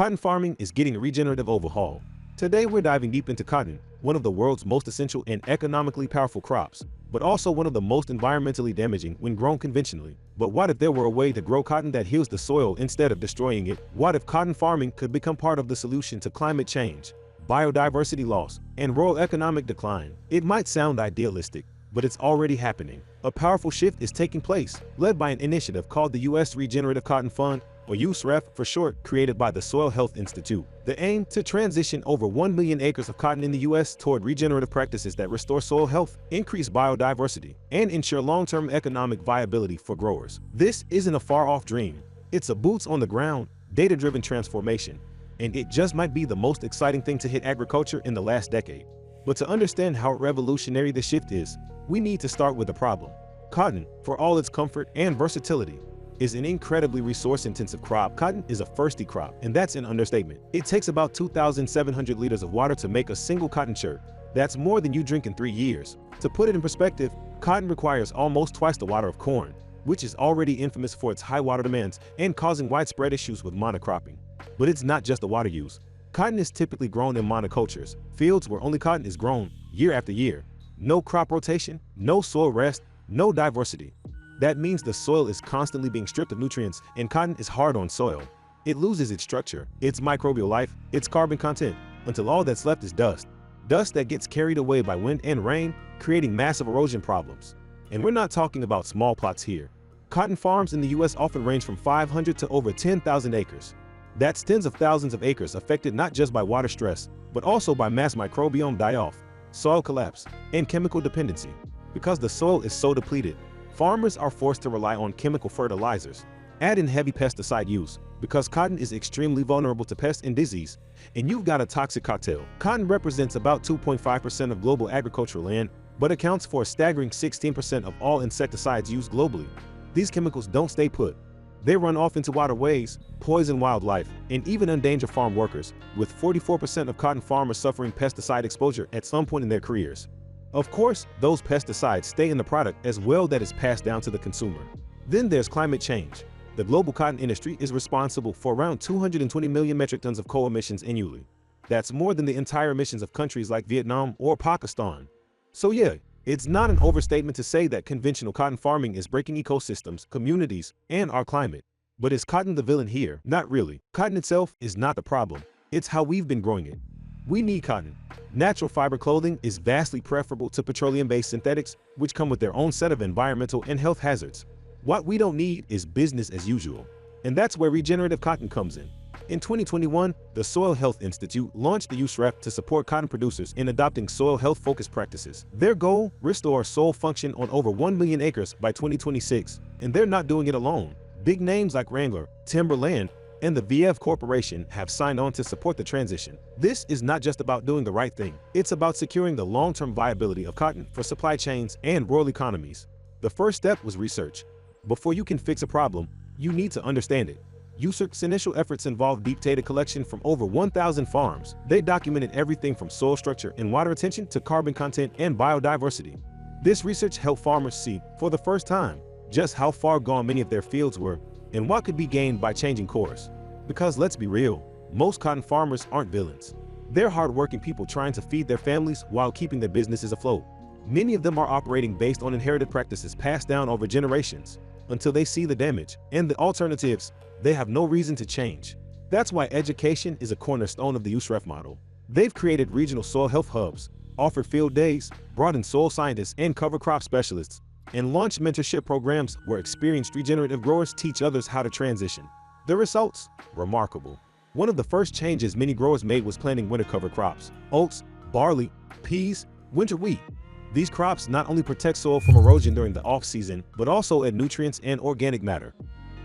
Cotton farming is getting a regenerative overhaul. Today we're diving deep into cotton, one of the world's most essential and economically powerful crops, but also one of the most environmentally damaging when grown conventionally. But what if there were a way to grow cotton that heals the soil instead of destroying it? What if cotton farming could become part of the solution to climate change, biodiversity loss, and rural economic decline? It might sound idealistic, but it's already happening. A powerful shift is taking place, led by an initiative called the U.S. Regenerative Cotton Fund, or USREF for short, created by the Soil Health Institute. The aim to transition over 1 million acres of cotton in the U.S. toward regenerative practices that restore soil health, increase biodiversity, and ensure long-term economic viability for growers. This isn't a far-off dream. It's a boots-on-the-ground, data-driven transformation, and it just might be the most exciting thing to hit agriculture in the last decade. But to understand how revolutionary the shift is, we need to start with the problem. Cotton, for all its comfort and versatility, is an incredibly resource-intensive crop. Cotton is a thirsty crop, and that's an understatement. It takes about 2,700 liters of water to make a single cotton shirt. That's more than you drink in 3 years. To put it in perspective, cotton requires almost twice the water of corn, which is already infamous for its high water demands and causing widespread issues with monocropping. But it's not just the water use. Cotton is typically grown in monocultures, fields where only cotton is grown year after year. No crop rotation, no soil rest, no diversity. That means the soil is constantly being stripped of nutrients, and cotton is hard on soil. It loses its structure, its microbial life, its carbon content, until all that's left is dust. Dust that gets carried away by wind and rain, creating massive erosion problems. And we're not talking about small plots here. Cotton farms in the US often range from 500 to over 10,000 acres. That's tens of thousands of acres affected not just by water stress, but also by mass microbiome die-off, soil collapse, and chemical dependency. Because the soil is so depleted, farmers are forced to rely on chemical fertilizers. Add in heavy pesticide use, because cotton is extremely vulnerable to pests and disease, and you've got a toxic cocktail. Cotton represents about 2.5% of global agricultural land, but accounts for a staggering 16% of all insecticides used globally. These chemicals don't stay put. They run off into waterways, poison wildlife, and even endanger farm workers, with 44% of cotton farmers suffering pesticide exposure at some point in their careers. Of course, those pesticides stay in the product as well that is passed down to the consumer. Then there's climate change. The global cotton industry is responsible for around 220 million metric tons of coal emissions annually. That's more than the entire emissions of countries like Vietnam or Pakistan. So yeah, it's not an overstatement to say that conventional cotton farming is breaking ecosystems, communities, and our climate. But is cotton the villain here? Not really. Cotton itself is not the problem. It's how we've been growing it. We need cotton. Natural fiber clothing is vastly preferable to petroleum-based synthetics, which come with their own set of environmental and health hazards. What we don't need is business as usual. And that's where regenerative cotton comes in. In 2021, the Soil Health Institute launched the USREF to support cotton producers in adopting soil health-focused practices. Their goal? Restore soil function on over 1 million acres by 2026. And they're not doing it alone. Big names like Wrangler, Timberland, and the VF Corporation have signed on to support the transition. This is not just about doing the right thing. It's about securing the long-term viability of cotton for supply chains and rural economies. The first step was research. Before you can fix a problem, you need to understand it. USREF's initial efforts involved deep data collection from over 1,000 farms. They documented everything from soil structure and water retention to carbon content and biodiversity. This research helped farmers see, for the first time, just how far gone many of their fields were and what could be gained by changing course. Because let's be real, most cotton farmers aren't villains. They're hardworking people trying to feed their families while keeping their businesses afloat. Many of them are operating based on inherited practices passed down over generations. Until they see the damage and the alternatives, they have no reason to change. That's why education is a cornerstone of the USREF model. They've created regional soil health hubs, offered field days, brought in soil scientists and cover crop specialists, and launched mentorship programs where experienced regenerative growers teach others how to transition. The results? Remarkable. One of the first changes many growers made was planting winter cover crops: oats, barley, peas, winter wheat. These crops not only protect soil from erosion during the off-season, but also add nutrients and organic matter.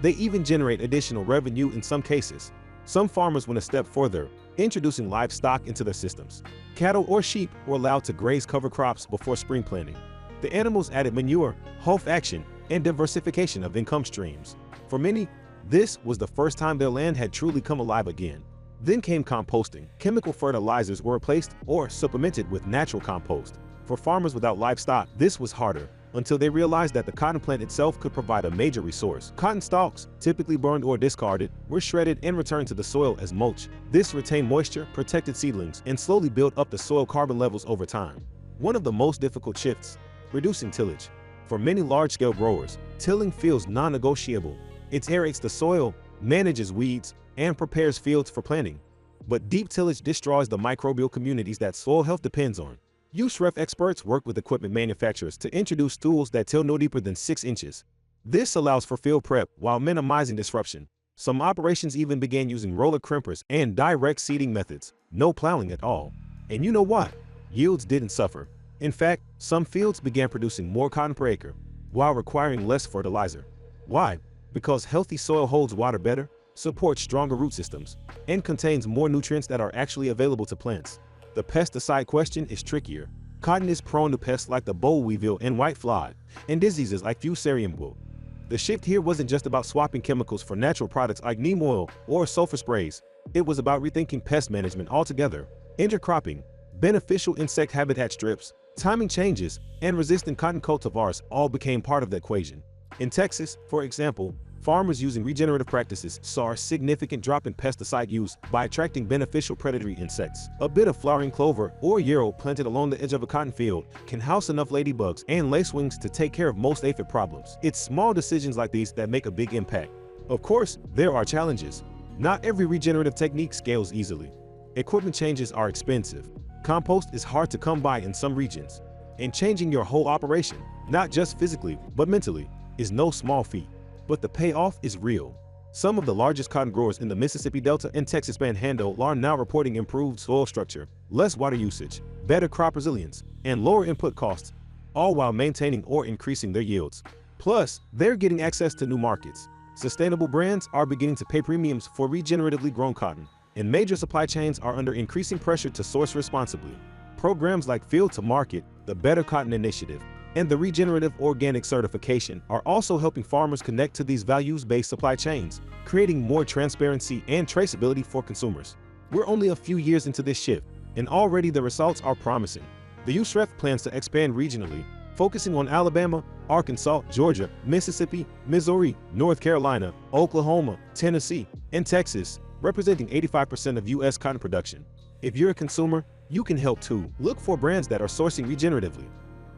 They even generate additional revenue in some cases. Some farmers went a step further, introducing livestock into their systems. Cattle or sheep were allowed to graze cover crops before spring planting. The animals added manure, health action, and diversification of income streams. For many, this was the first time their land had truly come alive again. Then came composting. Chemical fertilizers were replaced or supplemented with natural compost. For farmers without livestock, this was harder. until they realized that the cotton plant itself could provide a major resource. Cotton stalks, typically burned or discarded, were shredded and returned to the soil as mulch. This retained moisture, protected seedlings, and slowly built up the soil carbon levels over time. One of the most difficult shifts: reducing tillage. For many large-scale growers, tilling feels non-negotiable. It aerates the soil, manages weeds, and prepares fields for planting. But deep tillage destroys the microbial communities that soil health depends on. Use-ref experts work with equipment manufacturers to introduce tools that till no deeper than 6 inches. This allows for field prep while minimizing disruption. Some operations even began using roller crimpers and direct seeding methods, no plowing at all. And you know what? Yields didn't suffer. In fact, some fields began producing more cotton per acre, while requiring less fertilizer. Why? Because healthy soil holds water better, supports stronger root systems, and contains more nutrients that are actually available to plants. The pesticide question is trickier. Cotton is prone to pests like the boll weevil and white fly, and diseases like fusarium wilt. The shift here wasn't just about swapping chemicals for natural products like neem oil or sulfur sprays. It was about rethinking pest management altogether. Intercropping, beneficial insect habitat strips, timing changes, and resistant cotton cultivars all became part of the equation. In Texas, for example, farmers using regenerative practices saw a significant drop in pesticide use by attracting beneficial predatory insects. A bit of flowering clover or yarrow planted along the edge of a cotton field can house enough ladybugs and lacewings to take care of most aphid problems. It's small decisions like these that make a big impact. Of course, there are challenges. Not every regenerative technique scales easily. Equipment changes are expensive. Compost is hard to come by in some regions. And changing your whole operation, not just physically, but mentally, is no small feat. But the payoff is real. Some of the largest cotton growers in the Mississippi Delta and Texas Panhandle are now reporting improved soil structure, less water usage, better crop resilience, and lower input costs, all while maintaining or increasing their yields. Plus, they're getting access to new markets. Sustainable brands are beginning to pay premiums for regeneratively grown cotton, and major supply chains are under increasing pressure to source responsibly. Programs like Field to Market, the Better Cotton Initiative, and the Regenerative Organic Certification are also helping farmers connect to these values-based supply chains, creating more transparency and traceability for consumers. We're only a few years into this shift, and already the results are promising. The USREF plans to expand regionally, focusing on Alabama, Arkansas, Georgia, Mississippi, Missouri, North Carolina, Oklahoma, Tennessee, and Texas, representing 85% of U.S. cotton production. If you're a consumer, you can help too. Look for brands that are sourcing regeneratively.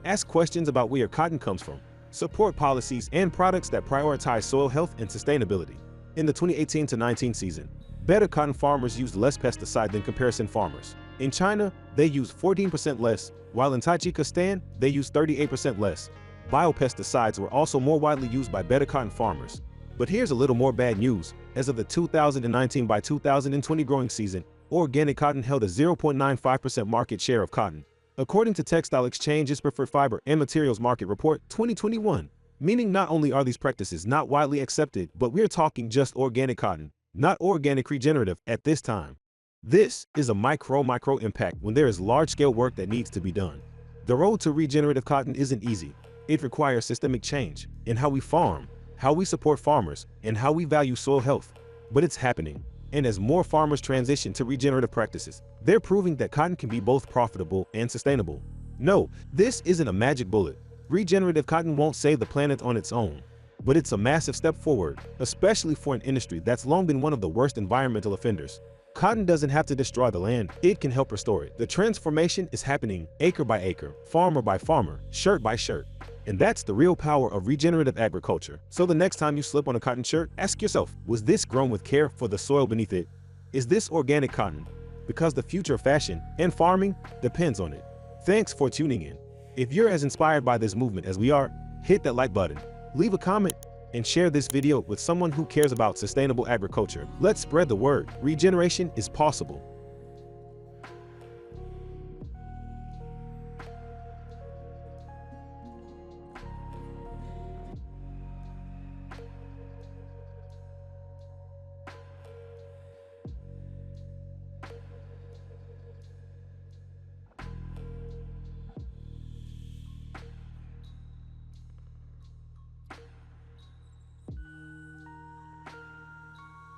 Ask questions about where your cotton comes from. Support policies and products that prioritize soil health and sustainability. In the 2018-19 season, better cotton farmers used less pesticide than comparison farmers. In China, they used 14% less, while in Tajikistan, they used 38% less. Biopesticides were also more widely used by better cotton farmers. But here's a little more bad news. As of the 2019 by 2020 growing season, organic cotton held a 0.95% market share of cotton, according to Textile Exchange's Preferred Fiber and Materials Market Report 2021. Meaning not only are these practices not widely accepted, but we're talking just organic cotton, not organic regenerative at this time. This is a micro impact when there is large-scale work that needs to be done. The road to regenerative cotton isn't easy. It requires systemic change in how we farm, how we support farmers, and how we value soil health. But it's happening. And as more farmers transition to regenerative practices, they're proving that cotton can be both profitable and sustainable. No, this isn't a magic bullet. Regenerative cotton won't save the planet on its own. But it's a massive step forward, especially for an industry that's long been one of the worst environmental offenders. Cotton doesn't have to destroy the land, it can help restore it. The transformation is happening acre by acre, farmer by farmer, shirt by shirt. And that's the real power of regenerative agriculture. So the next time you slip on a cotton shirt, ask yourself, was this grown with care for the soil beneath it? Is this organic cotton? Because the future of fashion and farming depends on it. Thanks for tuning in. If you're as inspired by this movement as we are, hit that like button, leave a comment, and share this video with someone who cares about sustainable agriculture. Let's spread the word. Regeneration is possible.